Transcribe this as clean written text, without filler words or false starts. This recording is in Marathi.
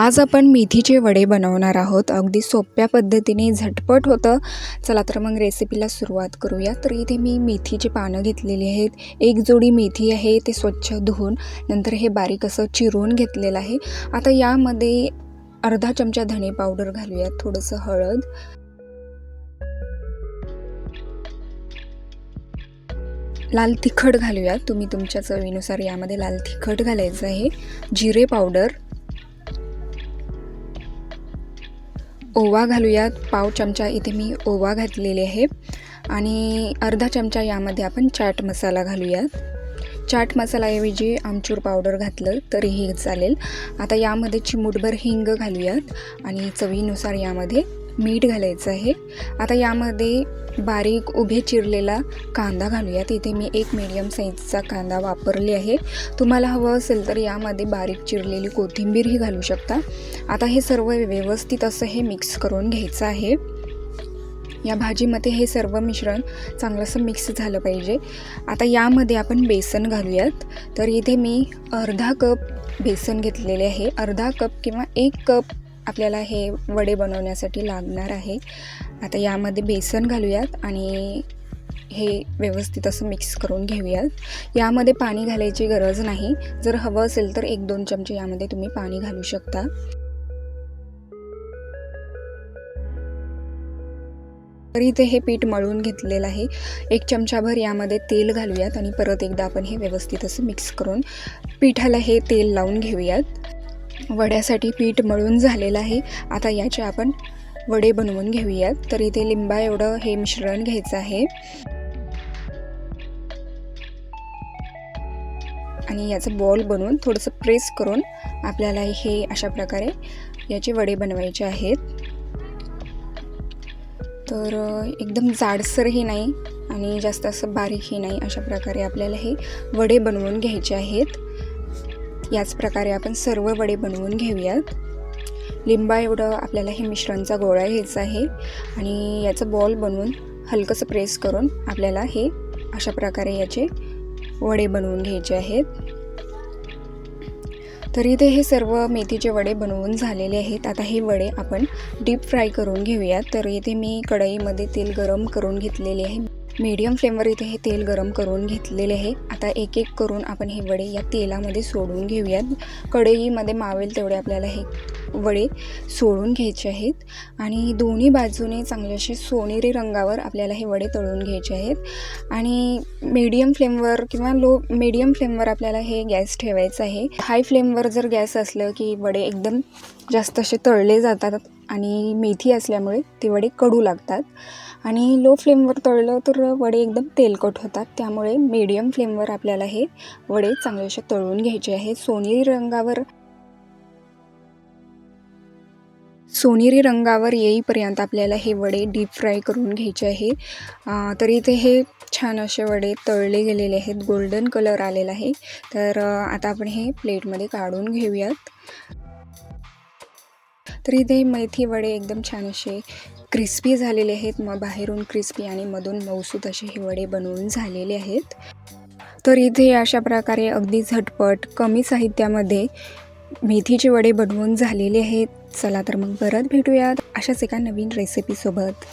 आज आपण मेथीचे वडे बनवणार आहोत. अगदी सोप्या पद्धतीने झटपट होतं. चला तर मग रेसिपीला सुरुवात करूया. तर इथे मी मेथीची पानं घेतलेली आहेत. एक जोडी मेथी आहे ते स्वच्छ धुवून नंतर हे बारीक असं चिरून घेतलेलं आहे. आता यामध्ये अर्धा चमचा धणे पावडर घालूयात, थोडंसं हळद, लाल तिखट घालूयात. तुम्ही तुमच्या चवीनुसार यामध्ये लाल तिखट घालायचं आहे. जिरे पावडर, ओवा घालूयात. पाव चमचा इथे मी ओवा घातलेले आहे आणि अर्धा चमचा यामध्ये आपण चाट मसाला घालूयात. चाट मसाल्याऐवजी आमचूर पावडर घातलं तरीही चालेल. आता यामध्ये चिमूटभर हिंग घालूयात आणि चवीनुसार यामध्ये मीठ घालायचं आहे. आता यामध्ये बारीक उभे चिरलेला कांदा घालूयात. इथे मी एक मीडियम साईजचा कांदा वापरले आहे. तुम्हाला हवं असेल तर यामध्ये बारीक चिरलेली कोथिंबीरही घालू शकता. आता हे सर्व व्यवस्थित असं हे मिक्स करून घ्यायचं आहे. या भाजीमध्ये हे सर्व मिश्रण चांगलंसं मिक्स झालं पाहिजे. आता यामध्ये आपण बेसन घालूयात. तर इथे मी अर्धा कप बेसन घेतलेले आहे. अर्धा कप किंवा 1 कप आपल्याला हे वडे बनवण्यासाठी लागणार आहे. आता यामध्ये बेसन घालूयात आणि हे व्यवस्थित असं मिक्स करून घेऊयात. यामध्ये पाणी घालायची गरज नाही. जर हवं असेल तर 1-2 चमचे यामध्ये तुम्ही पाणी घालू शकता. तर इथे हे पीठ मळून घेतलेलं आहे. 1 चमचाभर यामध्ये तेल घालूयात आणि परत एकदा आपण हे व्यवस्थित असं मिक्स करून पिठाला हे तेल लावून घेऊयात. वड्यासाठी पीठ मळून झालेलं आहे. आता याचे आपण वडे बनवून घेऊयात. तर इथे लिंबा एवढं हे मिश्रण घ्यायचं आहे आणि याचं बॉल बनवून थोडंसं प्रेस करून आपल्याला हे अशा प्रकारे याचे वडे बनवायचे आहेत. तर एकदम जाडसरही नाही आणि जास्त असं बारीकही नाही, अशा प्रकारे आपल्याला हे वडे बनवून घ्यायचे आहेत. याच प्रकारे आपण सर्व वडे बनवून घेऊयात. लिंबा एवढं आपल्याला हे मिश्रणचा गोळा घ्यायचा आहे आणि याचं बॉल बनवून हलकंसं प्रेस करून आपल्याला हे अशा प्रकारे याचे वडे बनवून घ्यायचे आहेत. तर इथे हे सर्व मेथीचे वडे बनवून झालेले आहेत. आता हे वडे आपण डीप फ्राय करून घेऊयात. तर इथे मी कढईमध्ये तेल गरम करून घेतलेले आहे. मीडियम फ्लेमवर इथे हे तेल गरम करून घेतलेले आहे. आता एक एक करून आपण हे वडे या तेलामध्ये सोडून घेऊयात. कढईमध्ये मावेल तेवढे आपल्याला हे वडे सोडून घ्यायचे आहेत आणि दोन्ही बाजूने चांगले असे सोनेरी रंगावर आपल्याला हे वडे तळून घ्यायचे आहेत. आणि मीडियम फ्लेमवर किंवा मीडियम फ्लेमवर आपल्याला हे गॅस ठेवायचं आहे. हाय फ्लेमवर जर गॅस असलं की वडे एकदम जास्त असे तळले जातात आणि मेथी असल्यामुळे ते वडे कडू लागतात. आणि लो फ्लेमवर तळलं तर वडे एकदम तेलकट होतात. त्यामुळे मीडियम फ्लेमवर आपल्याला हे वडे चांगले असे तळून घ्यायचे आहेत. सोनेरी रंगावर येईपर्यंत आपल्याला हे वडे डीप फ्राय करून घ्यायचे आहे. तर इथे हे छान असे वडे तळले गेलेले आहेत. गोल्डन कलर आलेला आहे. तर आता आपण हे प्लेटमध्ये काढून घेऊयात. तर इथे मेथी वडे एकदम छान असे क्रिस्पी झालेले आहेत. मग बाहेरून क्रिस्पी आणि मधून मऊसूत असे हे वडे बनवून झालेले आहेत. तर इथे अशा प्रकारे अगदी झटपट कमी साहित्यामध्ये मेथीचे वडे बनवून झालेले आहेत. चला तर मग परत भेटूयात अशाच एका नवीन रेसिपीसोबत.